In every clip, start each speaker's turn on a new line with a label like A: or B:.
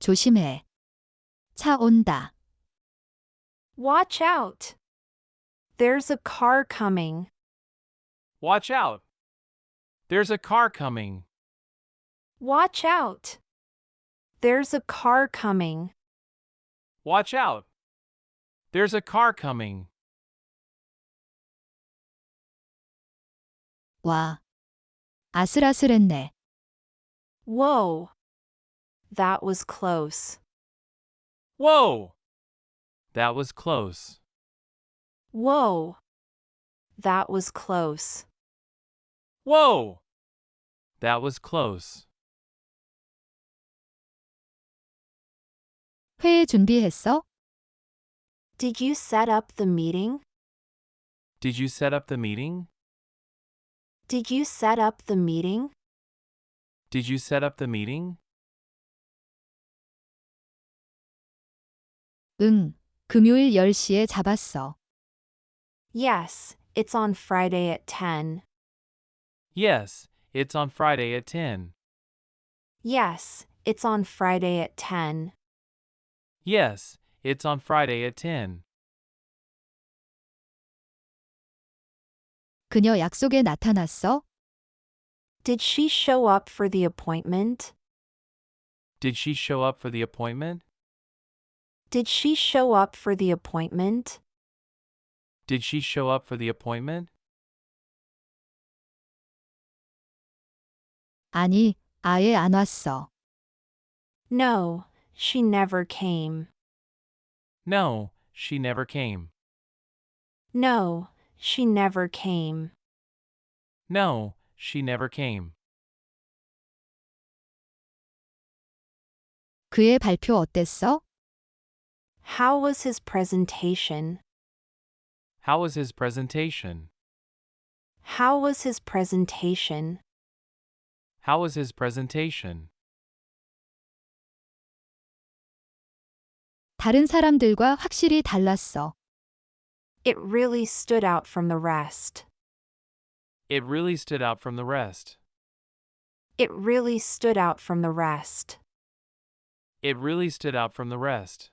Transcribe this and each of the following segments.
A: 조심해. 차 온다.
B: Watch out. There's a car coming.
C: Watch out. There's a car coming.
B: Watch out. There's a car coming.
C: Watch out. There's a car coming.
A: 와. 아슬아슬했네.
B: Whoa. That was close.
C: Whoa! That was close.
B: Whoa. That was close.
C: Whoa! That was close.
A: 회의 준비했어?
B: Did you set up the meeting?
C: Did you set up the meeting?
B: Did you set up the meeting?
C: Did you set up the meeting?
A: 응. 금요일 10시에 잡았어.
B: Yes, it's on Friday at 10.
C: Yes, it's on Friday at 10.
B: Yes, it's on Friday at 10.
C: Yes, it's on Friday at 10.
A: 그녀 약속에 나타났어?
B: Did she show up for the appointment?
C: Did she show up for the appointment?
B: Did she show up for the appointment?
C: Did she show up for the appointment?
A: 아니, 아예 안 왔어.
B: No, she never came.
C: No, she never came.
B: No, she never came.
C: No, she never came.
A: 그의 발표 어땠어?
B: How was his presentation?
C: How was his presentation?
B: How was his presentation?
C: How was his presentation?
A: 다른 사람들과 확실히 달랐어.
B: It really stood out from the rest.
C: It really stood out from the rest.
B: It really stood out from the rest.
C: It really stood out from the rest.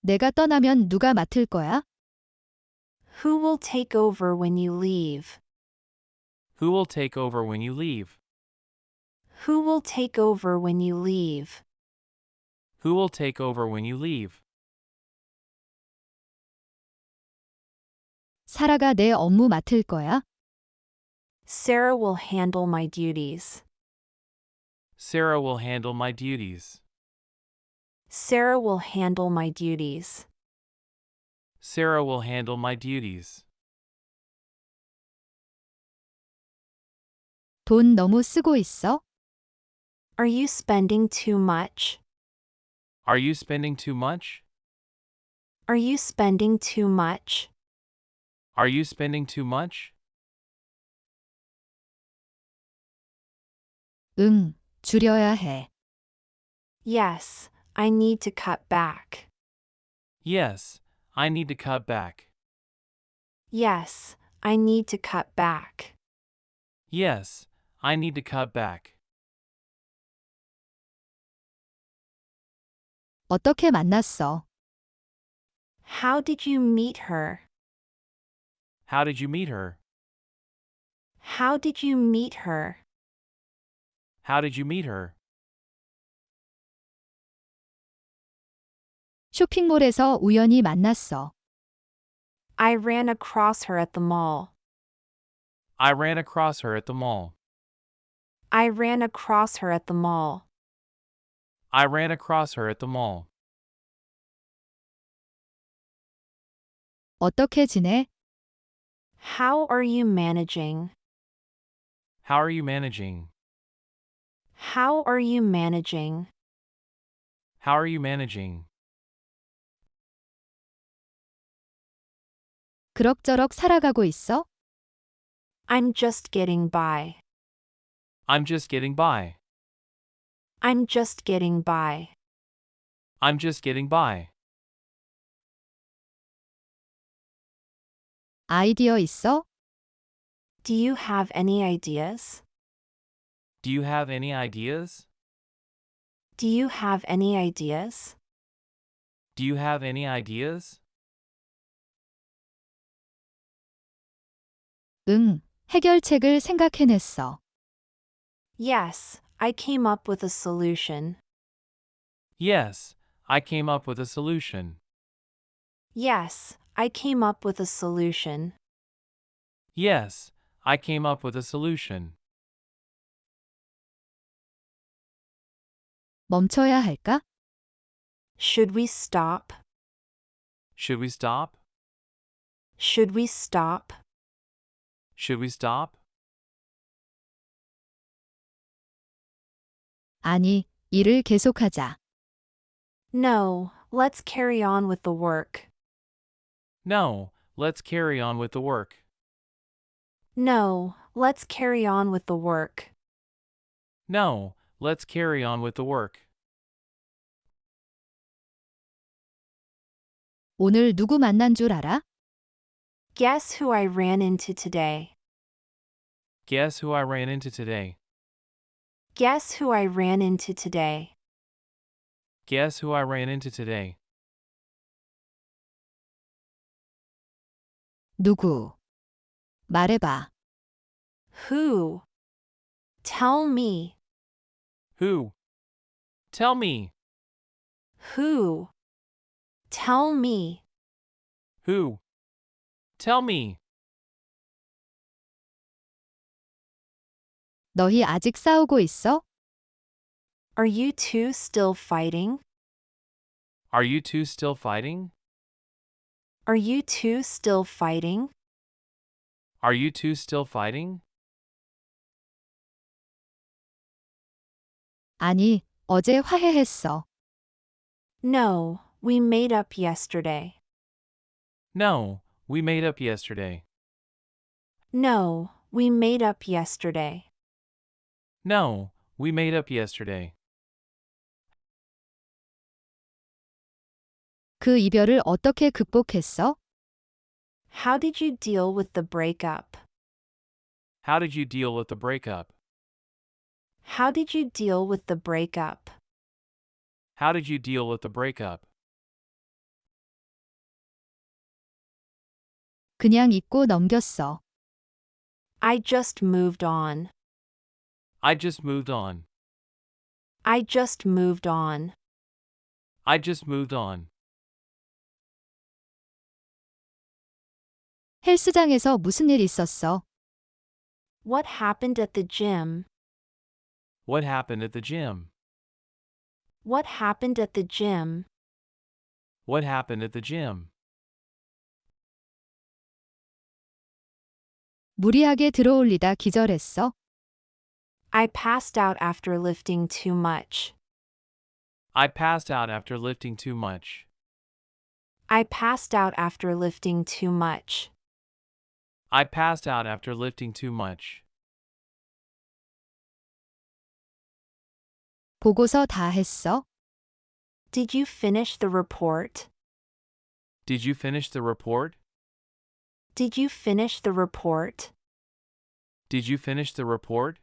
A: 내가 떠나면 누가 맡을 거야?
B: Who will take over when you leave?
C: Who will take over when you leave?
B: Who will take over when you leave?
C: Who will take over when you leave?
A: 사라가 내 업무 맡을 거야?
B: Sarah will handle my duties.
C: Sarah will handle my duties.
B: Sarah will handle my duties.
C: Sarah will handle my duties.
A: 돈 너무 쓰고 있어?
B: Are you spending too much?
C: Are you spending too much?
B: Are you spending too much?
C: Are you spending too much?
A: 응, 줄여야 해.
B: Yes, I need to cut back.
C: Yes, I need to cut back.
B: Yes, I need to cut back.
C: Yes, I need to cut back.
A: 어떻게 만났어?
B: How did you meet her?
C: How did you meet her?
B: How did you meet her?
C: How did you meet her?
A: 쇼핑몰에서 우연히 만났어.
B: I ran across her at the mall.
C: I ran across her at the mall.
B: I ran across her at the mall.
C: I ran across her at the mall.
A: 어떻게 지내?
B: How are you managing?
C: How are you managing?
B: How are you managing?
C: How are you managing?
A: 그럭저럭 살아가고 있어?
B: I'm just getting by.
C: I'm just getting by.
B: I'm just getting by.
C: I'm just getting by.
A: 아이디어 있어?
B: Do you have any ideas?
C: Do you have any ideas?
B: Do you have any ideas?
C: Do you have any ideas?
A: 응, 해결책을 생각해냈어.
B: Yes, I came up with a solution.
C: Yes, I came up with a solution.
B: Yes, I came up with a solution.
C: Yes, I came up with a solution.
A: 멈춰야 할까?
B: Should we stop?
C: Should we stop?
B: Should we stop?
C: Should we stop?
A: 아니, 일을 계속하자.
B: No, let's carry on with the work.
C: No, let's carry on with the work.
B: No, let's carry on with the work.
C: No, let's carry on with the work.
A: 오늘 누구 만난 줄 알아?
B: Guess who I ran into today?
C: Guess who I ran into today?
B: Guess who I ran into today?
C: Guess who I ran into today?
A: 누구? 말해봐.
B: Who? Tell me.
C: Who? Tell me.
B: Who? Tell me.
C: Who? Tell me.
A: 너희 아직 싸우고 있어?
B: Are you two still fighting?
C: Are you two still fighting?
B: Are you two still fighting?
C: Are you two still fighting?
A: 아니, 어제 화해했어.
B: No, we made up yesterday.
C: No, we made up yesterday.
B: No, we made up yesterday.
C: No, we made up yesterday.
A: 그 이별을 어떻게 극복했어?
B: How did you deal with the breakup?
C: How did you deal with the breakup?
B: How did you deal with the breakup?
C: How did you deal with the breakup?
A: 그냥 잊고 넘겼어.
B: I just moved on.
C: I just moved on.
B: I just moved on.
C: I just moved on.
A: 헬스장에서 무슨 일 있었어?
B: What happened at the gym?
C: What happened at the gym?
B: What happened at the gym?
C: What happened at the gym?
A: 무리하게 들어올리다 기절했어?
B: I passed out after lifting too much.
C: I passed out after lifting too much.
B: I passed out after lifting too much.
C: I passed out after lifting too much.
A: 보고서 다 했어?
B: Did you finish the report?
C: Did you finish the report?
B: Did you finish the report?
C: Did you finish the report?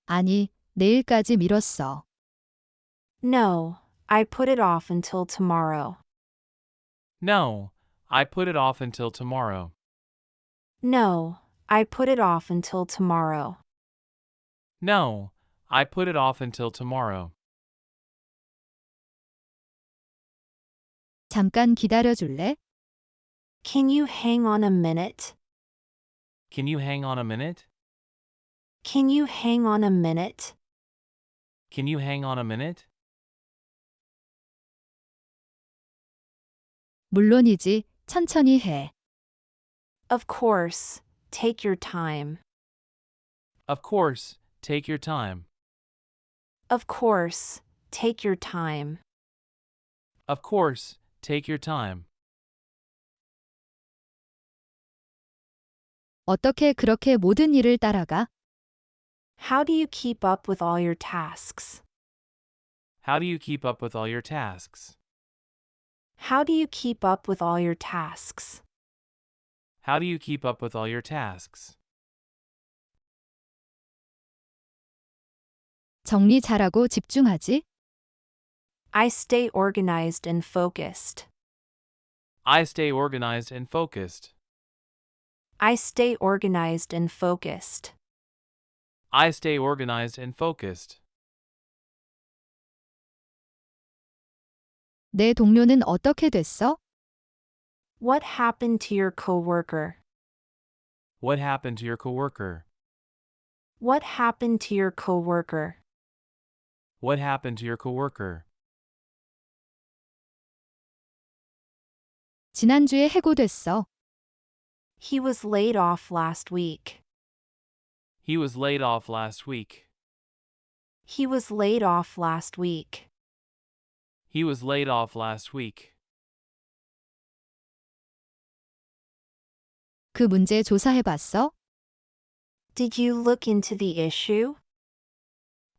A: 아니, 내일까지 미뤘어.
B: No, I put it off until tomorrow.
C: No, I put it off until tomorrow.
B: No, I put it off until tomorrow.
C: No, I put it off until tomorrow.
A: 잠깐 기다려줄래?
B: Can you hang on a minute?
C: Can you hang on a minute?
B: Can you hang on a minute?
C: Can you hang on a minute?
A: 물론이지, 천천히 해.
B: Of course, take your time.
C: Of course, take your time.
B: Of course, take your time.
C: Of course, take your time.
A: 어떻게 그렇게 모든 일을 따라가?
B: How do you keep up with all your tasks?
C: How do you keep up with all your tasks?
B: How do you keep up with all your tasks?
C: How do you keep up with all your tasks?
A: 정리 잘하고 집중하지?
B: I stay organized and focused.
C: I stay organized and focused.
B: I stay organized and focused.
C: I stay organized and focused.
A: 내 동료는 어떻게 됐어?
B: What happened to your coworker?
C: What happened to your coworker?
B: What happened to your coworker?
C: What happened to your coworker?
A: 지난주에 해고됐어.
B: He was laid off last week.
C: He was laid off last week.
B: He was laid off last week.
C: He was laid off last week.
A: 그 문제 조사해봤어?
B: Did you look into the issue?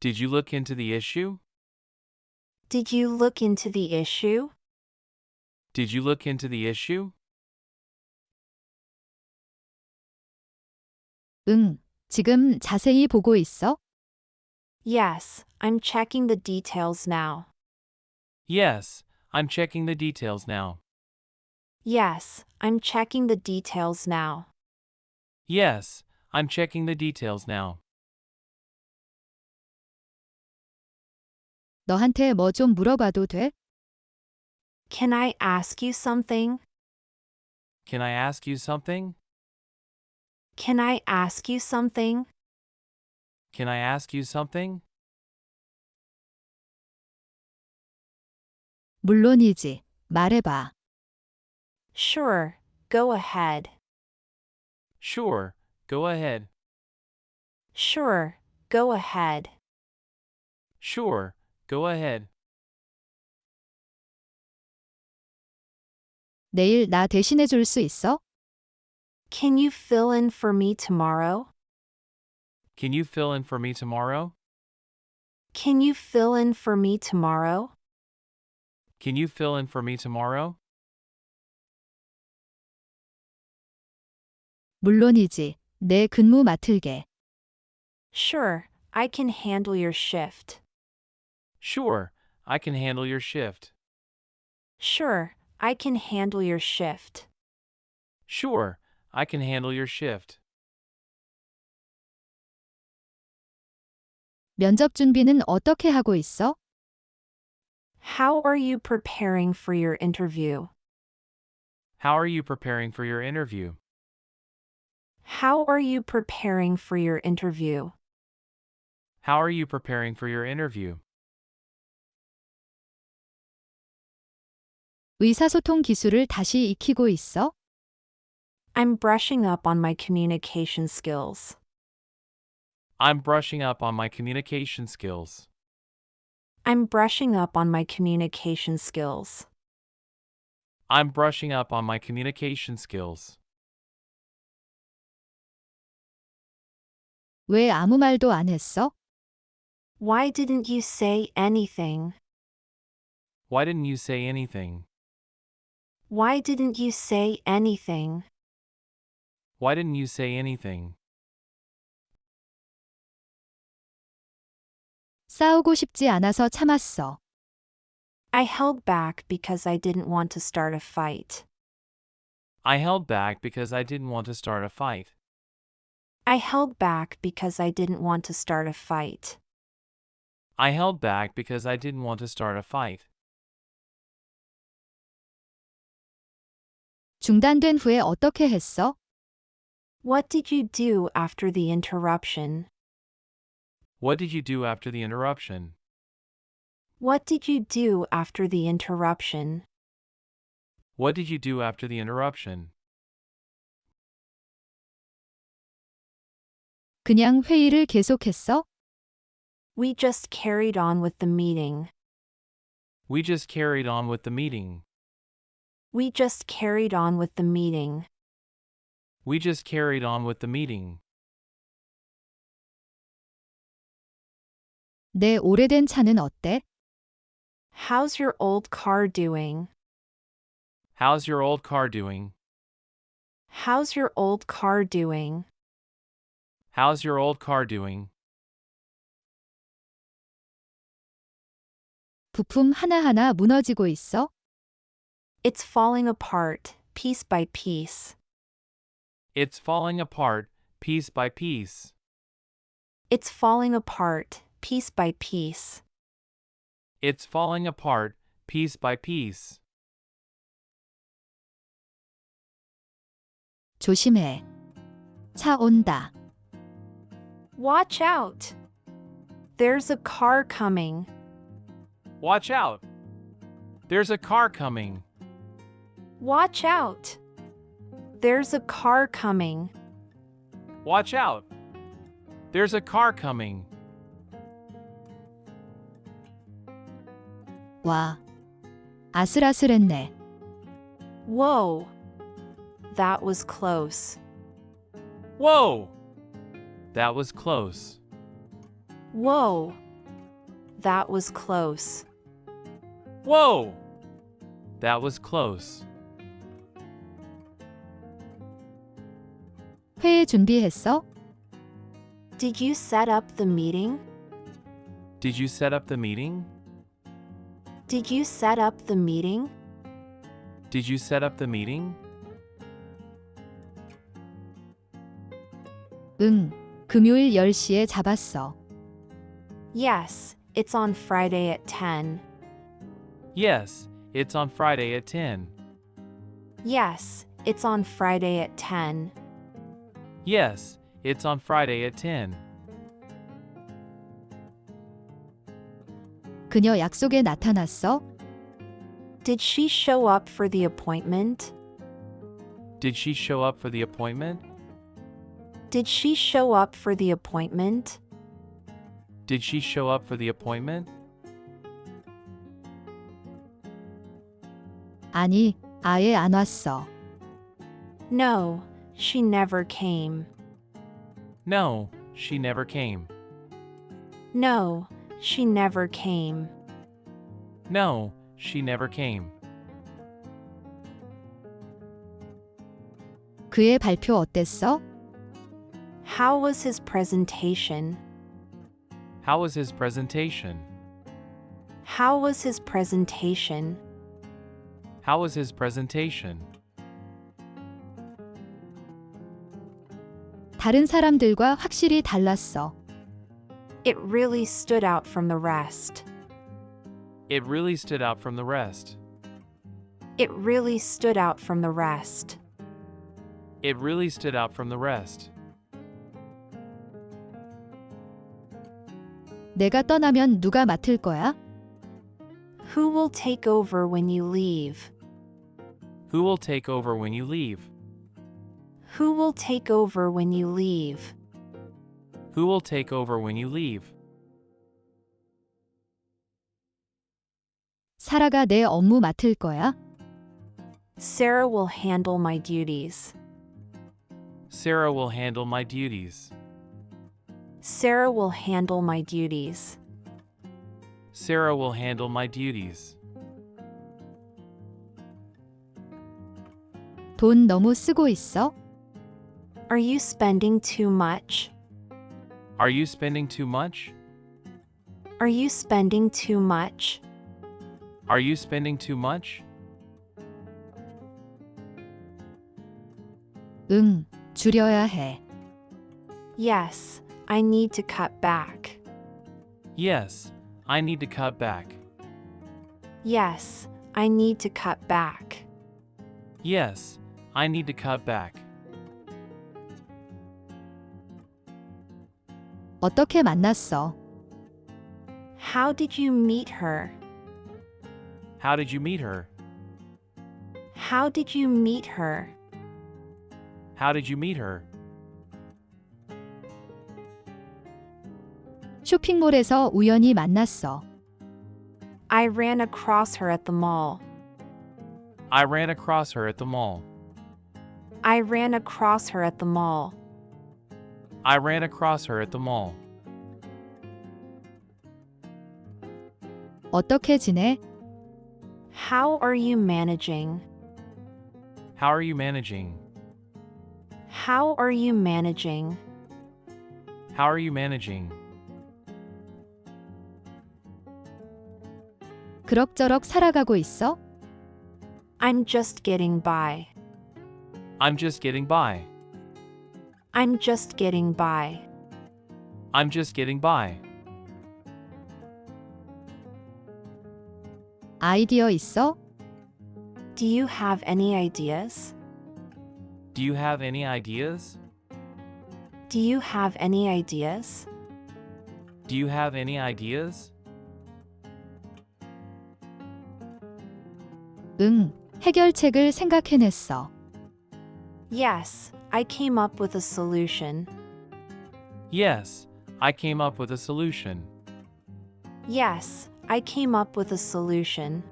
C: Did you look into the issue?
B: Did you look into the issue?
C: Did you look into the issue?
A: 응, 지금 자세히 보고 있어?
B: Yes, I'm checking the details now.
C: Yes, I'm checking the details now.
B: Yes, I'm checking the details now.
C: Yes, I'm checking the details now.
A: 너한테 뭐 좀 물어봐도 돼?
B: Can I ask you something?
C: Can I ask you something?
B: Can I ask you something?
C: Can I ask you something?
A: 물론이지. 말해봐.
B: Sure, go ahead.
C: Sure, go ahead.
B: Sure, go ahead.
C: Sure, go ahead.
A: 내일 나 대신해 줄 수 있어?
B: Can you fill in for me tomorrow?
C: Can you fill in for me tomorrow?
B: Can you fill in for me tomorrow?
C: Can you fill in for me tomorrow?
A: 물론이지. 내 근무 맡을게.
B: Sure, I can handle your shift.
C: Sure, I can handle your shift.
B: Sure, I can handle your shift.
C: Sure, I can handle your shift.
A: 면접 준비는 어떻게 하고 있어?
B: How are you preparing for your interview?
C: How are you preparing for your interview?
B: How are you preparing for your interview?
C: How are you preparing for your interview?
A: 의사소통 기술을 다시 익히고 있어?
B: I'm brushing up on my communication skills.
C: I'm brushing up on my communication skills.
B: I'm brushing up on my communication skills.
C: I'm brushing up on my communication skills.
A: 왜 아무 말도 안 했어?
B: Why didn't you say anything?
C: Why didn't you say anything?
B: Why didn't you say anything?
C: Why didn't you say anything?
A: 싸우고 싶지 않아서 참았어.
B: I held back because I didn't want to start a fight.
C: I held back because I didn't want to start a fight.
B: I held back because I didn't want to start a fight.
C: I held back because I didn't want to start a fight.
A: 중단된 후에 어떻게 했어?
B: What did you do after the interruption?
C: What did you do after the interruption?
B: What did you do after the interruption?
C: What did you do after the interruption?
A: 그냥 회의를 계속했어?
B: We just carried on with the meeting.
C: We just carried on with the meeting.
B: We just carried on with the meeting.
C: We just carried on with the meeting.
A: 내 오래된 차는 어때?
B: How's your old car doing?
C: How's your old car doing?
B: How's your old car doing?
C: How's your old car doing?
A: 부품 하나하나 무너지고 있어?
B: It's falling apart, piece by piece.
C: It's falling apart, piece by piece.
B: It's falling apart, piece by piece.
C: It's falling apart, piece by piece.
A: 조심해. 차 온다.
B: Watch out! There's a car coming.
C: Watch out! There's a car coming.
B: Watch out! There's a car coming.
C: Watch out! There's a car coming.
A: 와. 아슬아슬했네.
B: Whoa! That was close.
C: Whoa! That was close.
B: Whoa! That was close.
C: Whoa! That was close.
A: 회의 준비했어?
B: Did you set up the meeting?
C: Did you set up the meeting?
B: Did you set up the meeting?
C: Did you set up the meeting?
A: 응. 금요일 10시에 잡았어.
B: Yes, it's on Friday at 10.
C: Yes, it's on Friday at 10.
B: Yes, it's on Friday at 10.
C: Yes, it's on Friday at 10.
A: 그녀 약속에 나타났어?
B: Did she show up for the appointment?
C: Did she show up for the appointment?
B: Did she show up for the appointment?
C: Did she show up for the appointment?
A: 아니, 아예 안 왔어.
B: No, she never came.
C: No, she never came.
B: No, she never came.
C: No, she never came.
A: 그의 발표 어땠어?
B: How was his presentation?
C: How was his presentation?
B: How was his presentation?
C: How was his presentation?
A: 다른 사람들과 확실히 달랐어.
B: It really stood out from the rest.
C: It really stood out from the rest.
B: It really stood out from the rest.
C: It really stood out from the rest.
A: 내가 떠나면 누가 맡을 거야?
B: Who will take over when you leave?
C: Who will take over when you leave?
B: Who will take over when you leave?
C: Who will take over when you leave?
A: 사라가 내 업무 맡을 거야?
B: Sarah will handle my duties.
C: Sarah will handle my duties.
B: Sarah will handle my duties.
C: Sarah will handle my duties.
A: 돈 너무 쓰고 있어?
B: Are you spending too much?
C: Are you spending too much?
B: Are you spending too much?
C: Are you spending too much?
A: 응, 줄여야 해.
B: Yes, I need to cut back.
C: Yes, I need to cut back.
B: Yes, I need to cut back.
C: Yes, I need to cut back.
A: 어떻게 만났어?
B: How did you meet her?
C: How did you meet her?
B: How did you meet her?
C: How did you meet her?
A: 쇼핑몰에서 우연히 만났어.
B: I ran across her at the mall.
C: I ran across her at the mall.
B: I ran across her at the mall.
C: I ran across her at the mall.
A: 어떻게 지내?
B: How are you managing?
C: How are you managing?
B: How are you managing?
C: How are you managing?
A: 그럭저럭 살아가고 있어?
B: I'm just getting by.
C: I'm just getting by.
B: I'm just getting by.
C: I'm just getting by.
A: 아이디어 있어?
B: Do you have any ideas?
C: Do you have any ideas?
B: Do you have any ideas?
C: Do you have any ideas?
A: 응, 해결책을 생각해냈어.
B: Yes, I came up with a solution.
C: Yes, I came up with a solution.
B: Yes, I came up with a solution.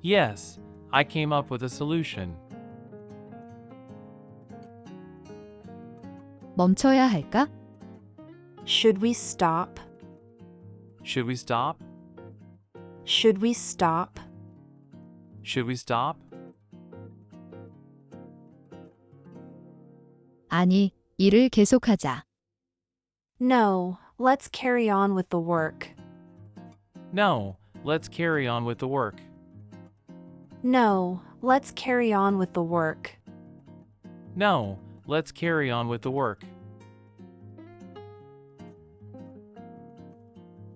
C: Yes, I came up with a solution.
A: 멈춰야 할까?
B: Should we stop?
C: Should we stop?
B: Should we stop?
C: Should we stop?
A: 아니, 일을 계속하자.
B: No, let's carry on with the work.
C: No, let's carry on with the work.
B: No, let's carry on with the work.
C: No, let's carry on with the work.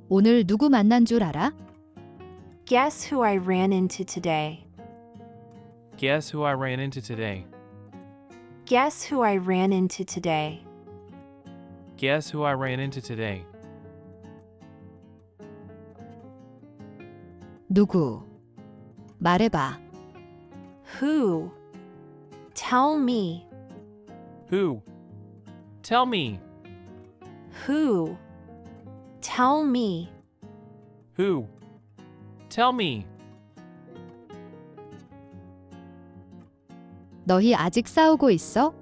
A: 오늘 누구 만난 줄 알아?
B: Guess who I ran into today?
C: Guess who I ran into today?
B: Guess who I ran into today?
C: Guess who I ran into today?
A: 누구? 말해봐.
B: Who? Tell me.
C: Who? Tell me.
B: Who? Tell me.
C: Who? Tell me.
A: 너희 아직 싸우고 있어?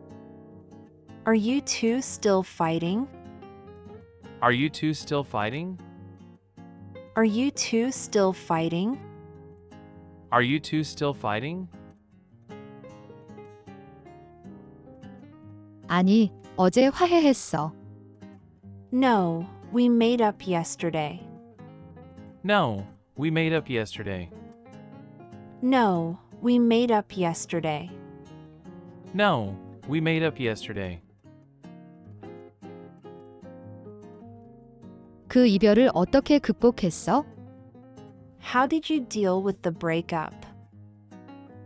B: Are you two still fighting?
C: Are you two still fighting?
B: Are you two still fighting?
C: Are you two still fighting?
A: 아니, 어제 화해했어.
B: No, we made up yesterday.
C: No, we made up yesterday.
B: No, we made up yesterday.
C: No, we made up yesterday.
A: 그 이별을 어떻게 극복했어?
B: How did you deal with the breakup?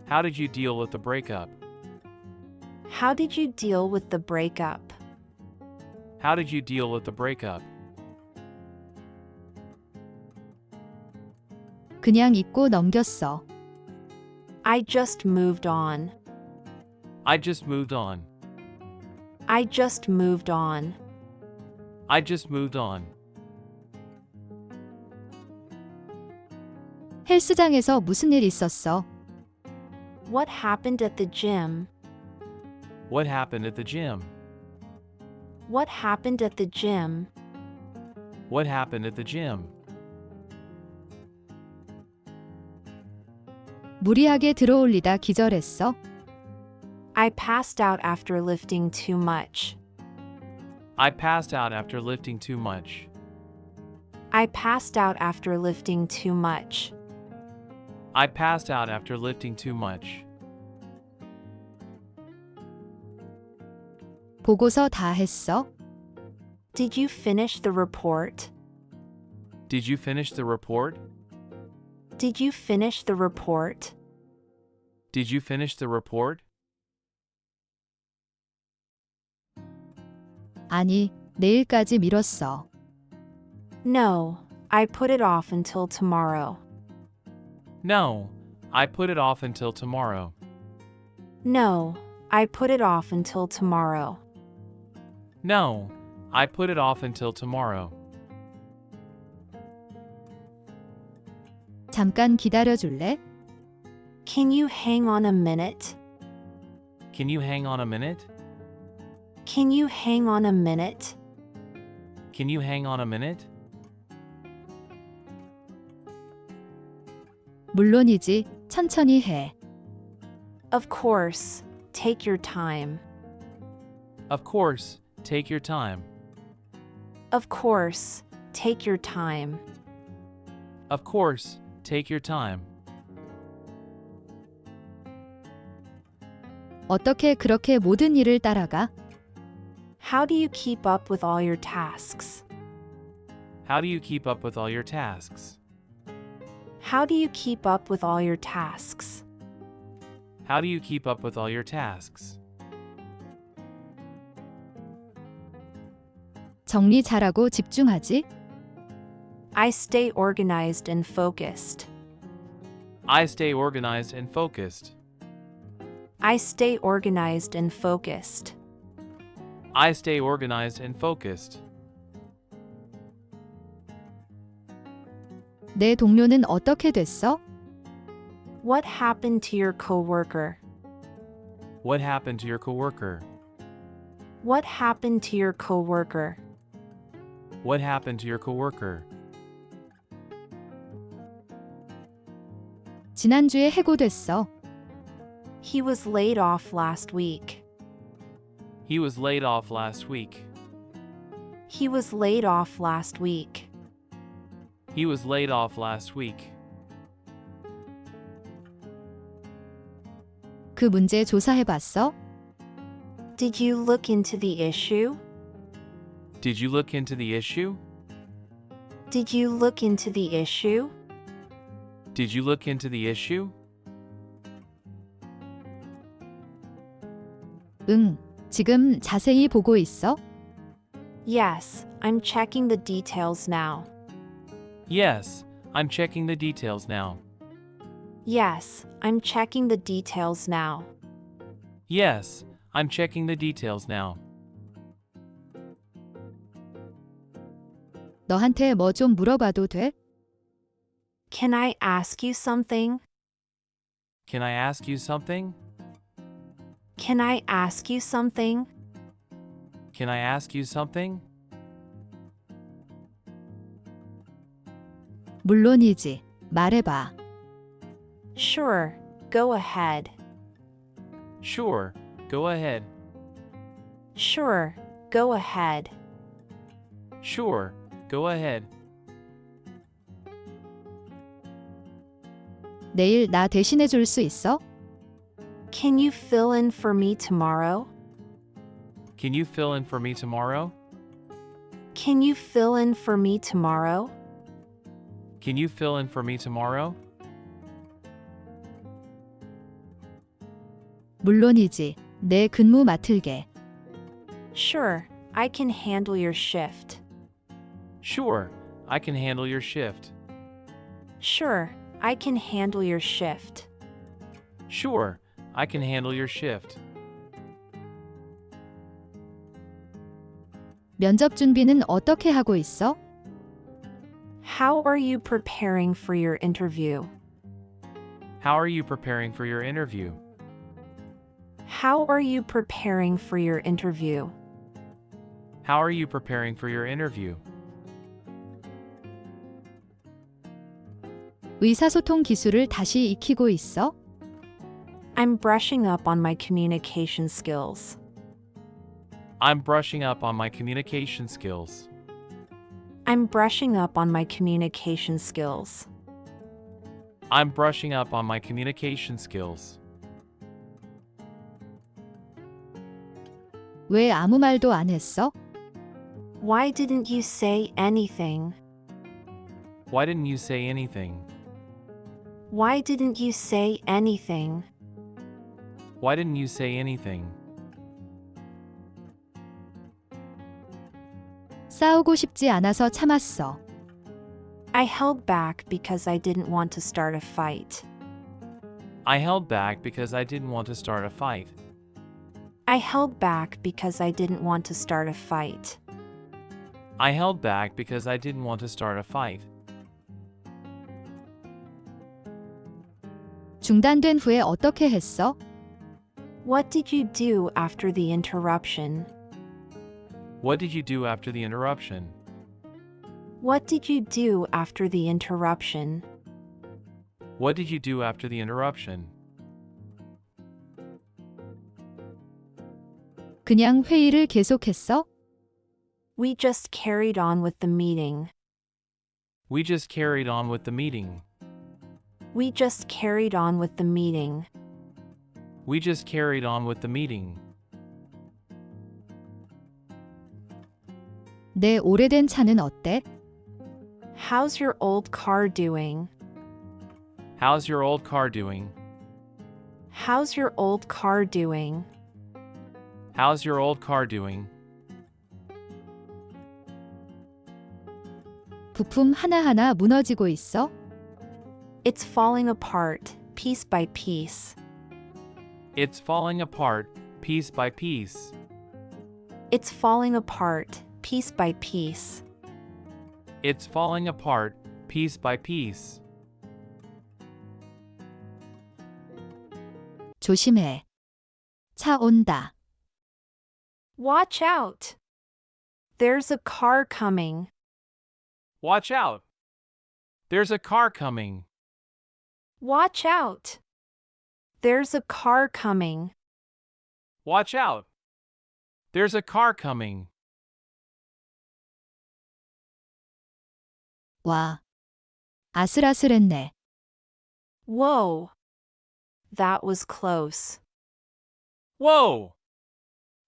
C: How did you deal with the breakup?
B: How did you deal with the breakup?
C: How did you deal with the breakup?
A: 그냥 잊고 넘겼어.
B: I just moved on.
C: I just moved on.
B: I just moved on.
C: I just moved on.
A: 헬스장에서 무슨 일 있었어?
B: What happened at the gym?
C: What happened at the gym?
B: What happened at the gym?
C: What happened at the gym?
A: 무리하게 들어올리다 기절했어?
B: I passed out after lifting too much.
C: I passed out after lifting too much.
B: I passed out after lifting too much.
C: I passed out after lifting too much.
A: 보고서 다 했어?
B: Did you finish the report?
C: Did you finish the report?
B: Did you finish the report?
C: Did you finish the report?
A: 아니, 내일까지 미뤘어.
B: No, I put it off until tomorrow.
C: No, I put it off until tomorrow.
B: No, I put it off until tomorrow.
C: No, I put it off until tomorrow.
A: 잠깐 기다려줄래?
B: Can you hang on a minute?
C: Can you hang on a minute?
B: Can you hang on a minute?
C: Can you hang on a minute?
A: 물론이지, 천천히 해.
B: Of course, take your time.
C: Of course, take your time.
B: Of course, take your time.
C: Of course, Take your time.
A: 어떻게 그렇게 모든 일을 따라가?
B: How do you keep up with all your tasks?
C: How do you keep up with all your tasks?
B: How do you keep up with all your tasks?
C: How do you keep up with all your tasks?
A: 정리 잘하고 집중하지?
B: I stay organized and focused.
C: I stay organized and focused.
B: I stay organized and focused.
C: I stay organized and focused.
A: 내 동료는 어떻게 됐어?
B: What happened to your coworker?
C: What happened to your coworker?
B: What happened to your coworker?
C: What happened to your coworker?
A: 지난주에 해고됐어.
B: He was laid off last week.
C: He was laid off last week.
B: He was laid off last week.
C: He was laid off last week.
A: 그 문제 조사해봤어?
B: Did you look into the issue?
C: Did you look into the issue?
B: Did you look into the issue?
C: Did you look into the issue?
A: 응, 지금 자세히 보고 있어?
B: Yes, I'm checking the details now.
C: Yes, I'm checking the details now.
B: Yes, I'm checking the details now.
C: Yes, I'm checking the details now.
A: 너한테 뭐 좀 물어봐도 돼?
B: Can I ask you something?
C: Can I ask you something?
B: Can I ask you something?
C: Can I ask you something?
A: 물론이지. 말해봐.
B: Sure, go ahead.
C: Sure, go ahead.
B: Sure, go ahead.
C: Sure, go ahead.
A: 내일 나 대신해 줄 수 있어?
B: Can you fill in for me tomorrow?
C: Can you fill in for me tomorrow?
B: Can you fill in for me tomorrow?
C: Can you fill in for me tomorrow?
A: 물론이지. 내 근무 맡을게.
B: Sure, I can handle your shift.
C: Sure, I can handle your shift.
B: Sure, I can handle your shift.
C: Sure, I can handle your shift.
A: 면접 준비는 어떻게 하고 있어?
B: How are you preparing for your interview?
C: How are you preparing for your interview?
B: How are you preparing for your interview?
C: How are you preparing for your interview?
A: 의사소통 기술을 다시 익히고 있어?
B: I'm brushing up on my communication skills.
C: I'm brushing up on my communication skills.
B: I'm brushing up on my communication skills.
C: I'm brushing up on my communication skills.
A: 왜 아무 말도 안 했어?
B: Why didn't you say anything?
C: Why didn't you say anything?
B: Why didn't you say anything?
C: Why didn't you say anything?
A: 싸우고 싶지 않아서 참았어.
B: I held back because I didn't want to start a fight.
C: I held back because I didn't want to start a fight.
B: I held back because I didn't want to start a fight.
C: I held back because I didn't want to start a fight.
A: 중단된 후에 어떻게 했어?
B: What did you do after the interruption?
C: What did you do after the interruption?
B: What did you do after the interruption?
C: What did you do after the interruption?
A: 그냥 회의를 계속했어?
B: We just carried on with the meeting.
C: We just carried on with the meeting.
B: We just carried on with the meeting.
C: We just carried on with the meeting.
A: 내 오래된 차는 어때?
B: How's your old car doing?
C: How's your old car doing?
B: How's your old car doing?
C: How's your old car doing?
A: 부품 하나하나 무너지고 있어?
B: It's falling apart, piece by piece.
C: It's falling apart, piece by piece.
B: It's falling apart, piece by piece.
C: It's falling apart, piece by piece.
A: 조심해. 차 온다.
B: Watch out! There's a car coming.
C: Watch out! There's a car coming.
B: Watch out! There's a car coming.
C: Watch out! There's a car coming.
A: 와. 아슬아슬했네.
B: Whoa! That was close.
C: Whoa!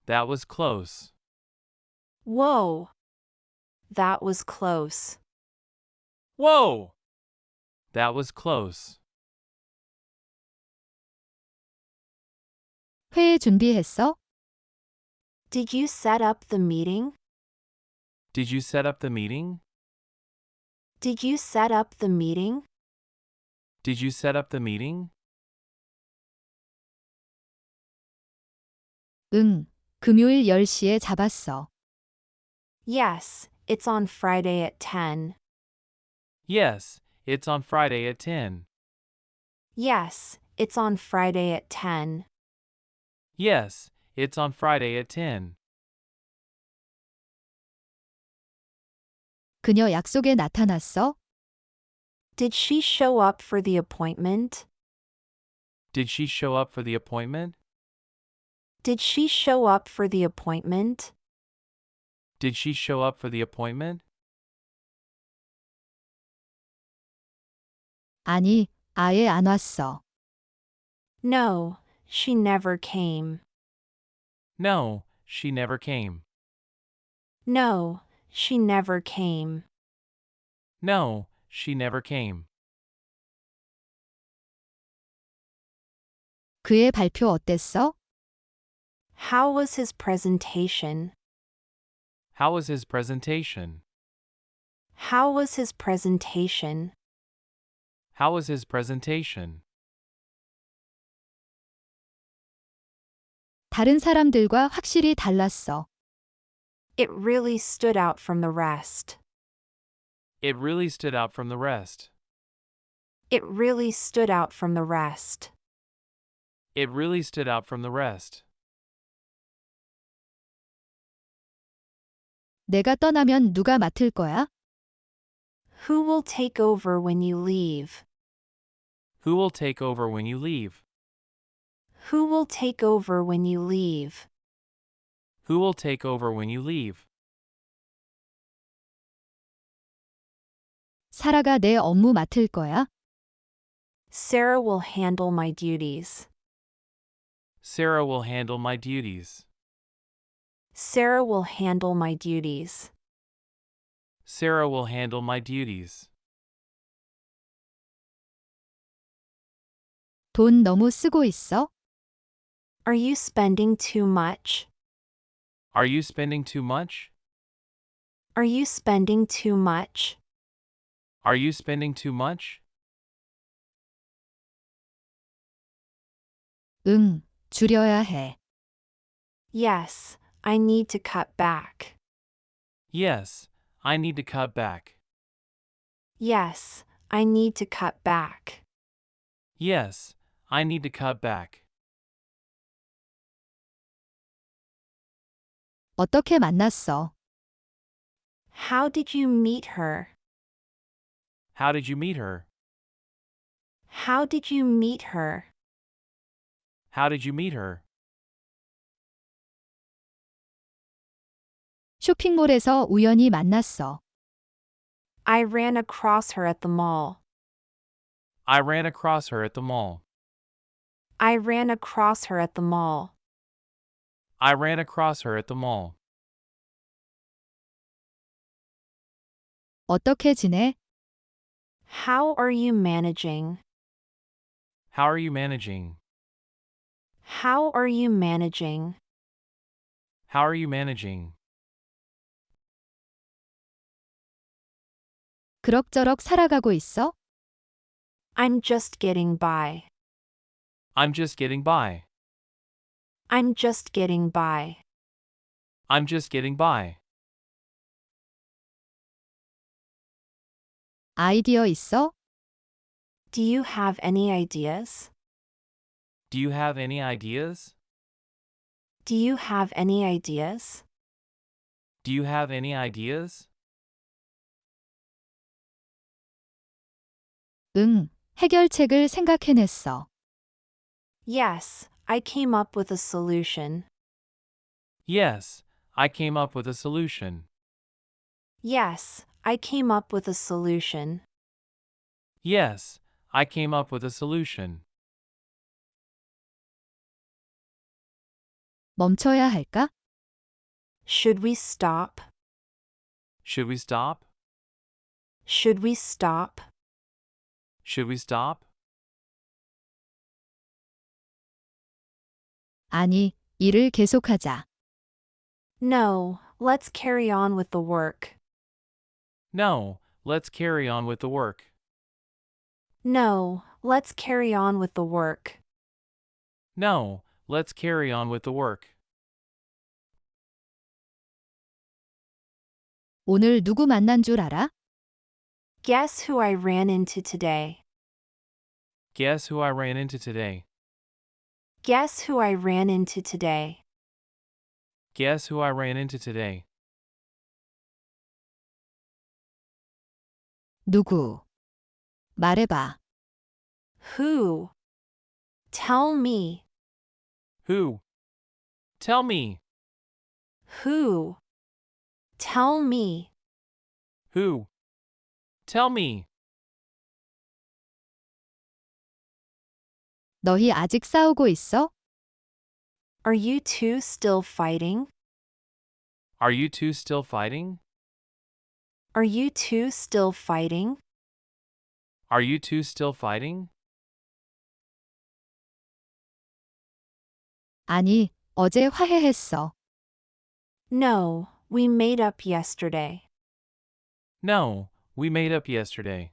C: That was close.
B: Whoa! That was close.
C: Whoa! That was close.
A: 회의 준비했어?
B: Did you set up the meeting?
C: Did you set up the meeting?
B: Did you set up the meeting?
C: Did you set up the meeting?
A: 응. 금요일 10시에 잡았어.
B: Yes, it's on Friday at 10.
C: Yes, it's on Friday at 10.
B: Yes, it's on Friday at 10.
C: Yes, it's on Friday at 10.
A: 그녀 약속에 나타났어?
B: Did she show up for the appointment?
C: Did she show up for the appointment?
B: Did she show up for the appointment?
C: Did she show up for the appointment?
A: 아니, 아예 안 왔어.
B: No, she never came.
C: No, she never came.
B: No, she never came.
C: No, she never came.
A: 그의 발표 어땠어?
B: How was his presentation?
C: How was his presentation?
B: How was his presentation?
C: How was his presentation?
A: 다른 사람들과 확실히 달랐어.
B: It really stood out from the rest.
C: It really stood out from the rest.
B: It really stood out from the rest.
C: It really stood out from the rest.
A: 내가 떠나면 누가 맡을 거야?
B: Who will take over when you leave?
C: Who will take over when you leave?
B: Who will take over when you leave?
C: Who will take over when you leave?
A: 사라가 내 업무 맡을 거야?
B: Sarah will handle my duties.
C: Sarah will handle my duties.
B: Sarah will handle my duties.
C: Sarah will handle my duties.
A: 돈 너무 쓰고 있어?
B: Are you spending too much?
C: Are you spending too much?
B: Are you spending too much?
C: Are you spending too much?
A: 응, 줄여야 해.
B: Yes, I need to cut back.
C: Yes, I need to cut back.
B: Yes, I need to cut back.
C: Yes, I need to cut back.
A: 어떻게 만났어?
B: How did you meet her?
C: How did you meet her?
B: How did you meet her?
C: How did you meet her?
A: 쇼핑몰에서 우연히 만났어.
B: I ran across her at the mall.
C: I ran across her at the mall.
B: I ran across her at the mall.
C: I ran across her at the mall.
A: 어떻게 지내?
B: How are you managing?
C: How are you managing?
B: How are you managing?
C: How are you managing?
A: 그럭저럭 살아가고 있어?
B: I'm just getting by.
C: I'm just getting by.
B: I'm just getting by.
C: I'm just getting by.
A: 아이디어 있어?
B: Do you have any ideas?
C: Do you have any ideas?
B: Do you have any ideas?
C: Do you have any ideas?
A: 응, 해결책을 생각해냈어.
B: Yes, I came up with a solution.
C: Yes, I came up with a solution.
B: Yes, I came up with a solution.
C: Yes, I came up with a solution.
A: 멈춰야 할까?
B: Should we stop?
C: Should we stop?
B: Should we stop?
C: Should we stop?
A: 아니, 일을 계속하자.
B: No, let's carry on with the work.
C: No, let's carry on with the work.
B: No, let's carry on with the work.
C: No, let's carry on with the work.
A: 오늘 누구 만난 줄 알아?
B: Guess who I ran into today?
C: Guess who I ran into today?
B: Guess who I ran into today?
C: Guess who I ran into today?
A: 누구? 말해봐.
B: Who? Tell me.
C: Who? Tell me.
B: Who? Tell me.
C: Who? Tell me.
A: 너희 아직 싸우고 있어?
B: Are you two still fighting?
C: Are you two still fighting?
B: Are you two still fighting?
C: Are you two still fighting?
A: 아니, 어제 화해했어.
B: No, we made up yesterday.
C: No, we made up yesterday.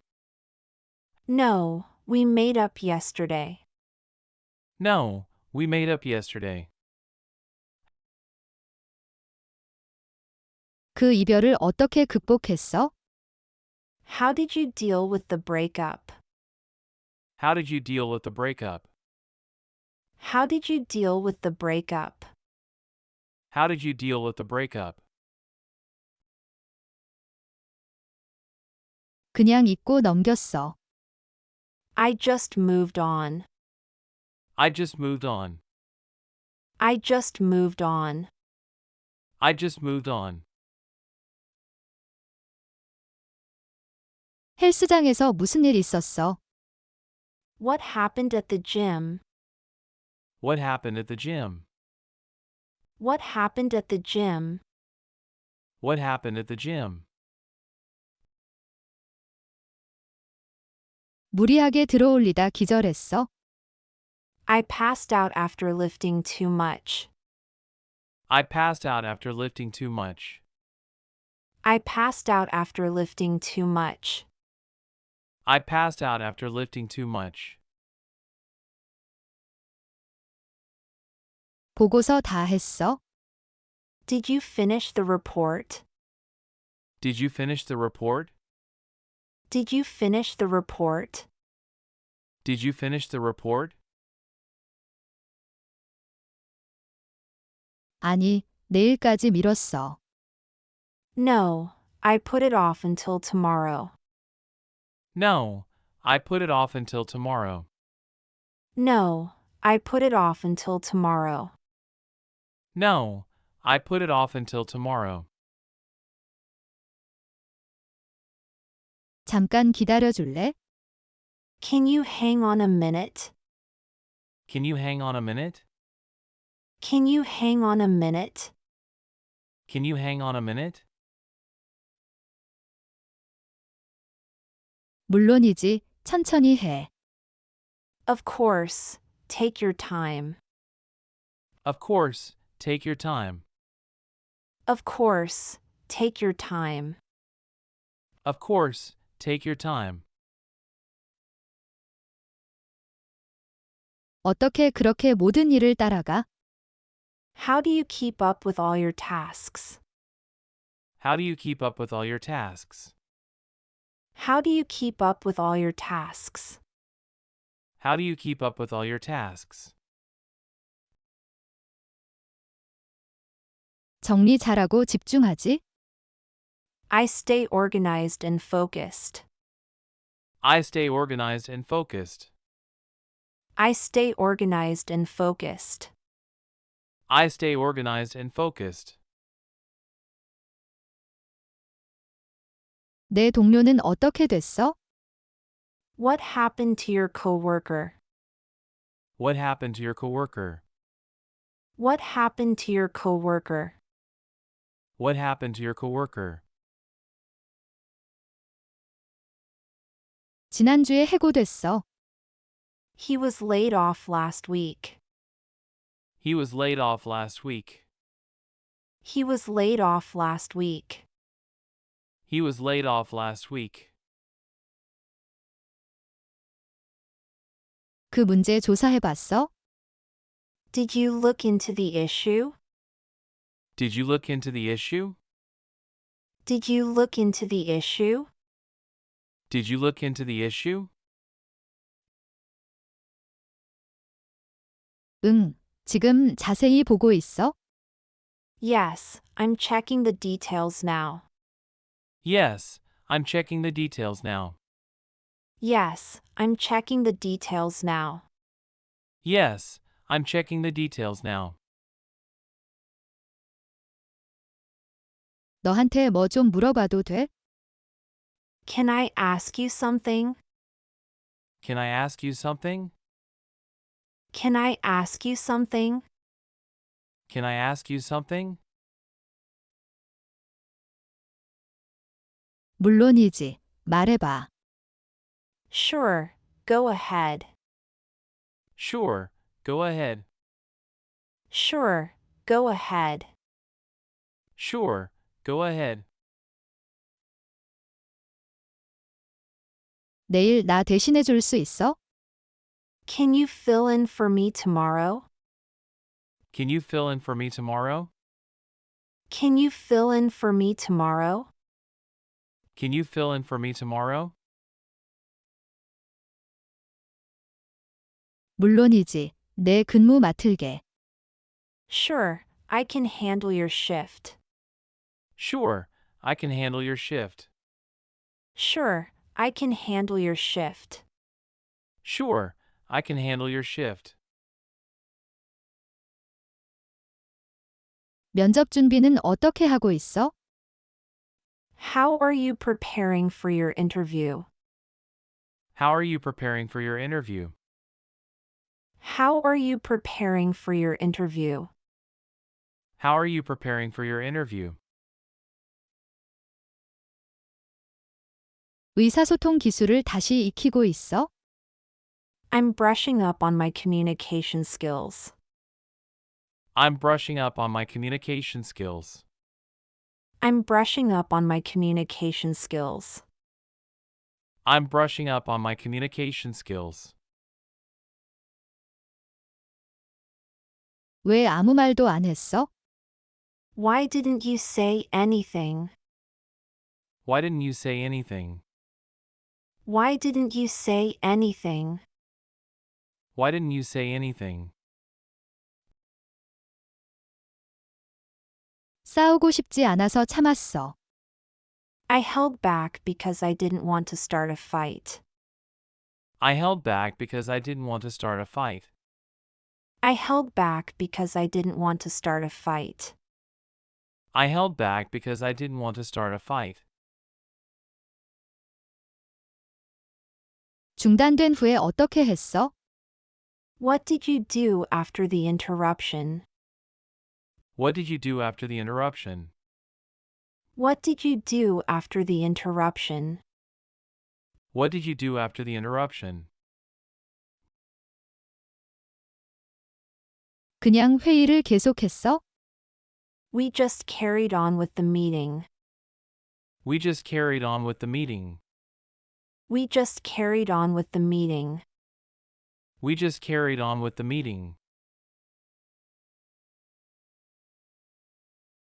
B: No, we made up yesterday.
C: No, we made up yesterday.
A: 그 이별을 어떻게 극복했어?
B: How did you deal with the breakup?
C: How did you deal with the breakup?
B: How did you deal with the breakup?
C: How did you deal with the breakup?
A: 그냥 잊고 넘겼어.
B: I just moved on.
C: I just moved on.
B: I just moved on.
C: I just moved on.
A: 헬스장에서 무슨 일 있었어?
B: What happened at the gym?
C: What happened at the gym?
B: What happened at the gym?
C: What happened at the gym?
A: 무리하게 들어올리다 기절했어?
B: I passed out after lifting too much.
C: I passed out after lifting too much.
B: I passed out after lifting too much.
C: I passed out after lifting too much.
A: 보고서 다 했어?
B: Did you finish the report?
C: Did you finish the report?
B: Did you finish the report?
C: Did you finish the report?
A: 아니, 내일까지 미뤘어.
B: No, I put it off until tomorrow.
C: No, I put it off until tomorrow.
B: No, I put it off until tomorrow.
C: No, I put it off until tomorrow.
A: 잠깐 기다려줄래?
B: Can you hang on a minute?
C: Can you hang on a minute?
B: Can you hang on a minute?
C: Can you hang on a minute?
A: 물론이지, 천천히 해.
B: Of course. Take your time.
C: Of course, take your time.
B: Of course. Take your time.
C: Of course, take your time.
A: 어떻게 그렇게 모든 일을 따라가?
B: How do you keep up with all your tasks?
C: How do you keep up with all your tasks?
B: How do you keep up with all your tasks?
C: How do you keep up with all your tasks?
A: 정리 잘하고 집중하지?
B: I stay organized and focused.
C: I stay organized and focused.
B: I stay organized and focused.
C: I stay organized and focused.
A: 내 동료는 어떻게 됐어?
B: What happened to your coworker?
C: What happened to your coworker?
B: What happened to your coworker?
C: What happened to your coworker?
A: 지난주에 해고됐어.
B: He was laid off last week.
C: He was laid off last week.
B: He was laid off last week.
C: He was laid off last week.
A: 그 문제 조사해봤어?
B: Did you look into the issue?
C: Did you look into the issue?
B: Did you look into the issue?
C: Did you look into the issue?
A: 응, 지금 자세히 보고 있어?
B: Yes, I'm checking the details now.
C: Yes, I'm checking the details now.
B: Yes, I'm checking the details now.
C: Yes, I'm checking the details now.
A: 너한테 뭐 좀 물어봐도 돼?
B: Can I ask you something?
C: Can I ask you something?
B: Can I ask you something?
C: Can I ask you something?
A: 물론이지. 말해봐.
B: Sure, go ahead.
C: Sure, go ahead.
B: Sure, go ahead.
C: Sure, go ahead.
A: 내일 나 대신해 줄 수 있어?
B: Can you fill in for me tomorrow?
C: Can you fill in for me tomorrow?
B: Can you fill in for me tomorrow?
C: Can you fill in for me tomorrow?
A: 물론이지. 내 근무 맡을게.
B: Sure, I can handle your shift.
C: Sure, I can handle your shift.
B: Sure, I can handle your shift.
C: Sure, I can handle your shift.
A: 면접 준비는 어떻게 하고 있어?
B: How are you preparing for your interview?
C: How are you preparing for your interview?
B: How are you preparing for your interview?
C: How are you preparing for your interview?
A: 의사소통 기술을 다시 익히고 있어?
B: I'm brushing up on my communication skills.
C: I'm brushing up on my communication skills.
B: I'm brushing up on my communication skills.
C: I'm brushing up on my communication skills.
A: 왜 아무 말도 안 했어?
B: Why didn't you say anything?
C: Why didn't you say anything?
B: Why didn't you say anything?
C: Why didn't you say anything?
A: 싸우고 싶지 않아서 참았어.
B: I held back because I didn't want to start a fight.
C: I held back because I didn't want to start a fight.
B: I held back because I didn't want to start a fight.
C: I held back because I didn't want to start a fight.
A: 중단된 후에 어떻게 했어?
B: What did you do after the interruption?
C: What did you do after the interruption?
B: What did you do after the interruption?
C: What did you do after the interruption?
A: 그냥 회의를 계속했어?
B: We just carried on with the meeting.
C: We just carried on with the meeting.
B: We just carried on with the meeting.
C: We just carried on with the meeting.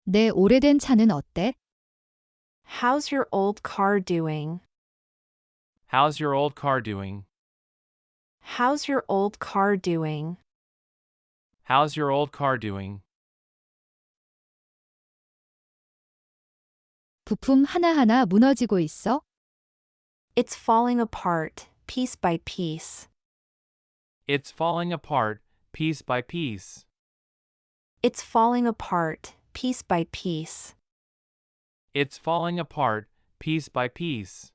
A: 내 오래된 차는 어때?
B: How's your old car doing?
C: How's your old car doing?
B: How's your old car doing?
C: How's your old car doing?
A: 부품 하나하나 무너지고 있어?
B: It's falling apart, piece by piece.
C: It's falling apart, piece by piece.
B: It's falling apart, piece by piece.
C: It's falling apart, piece by piece.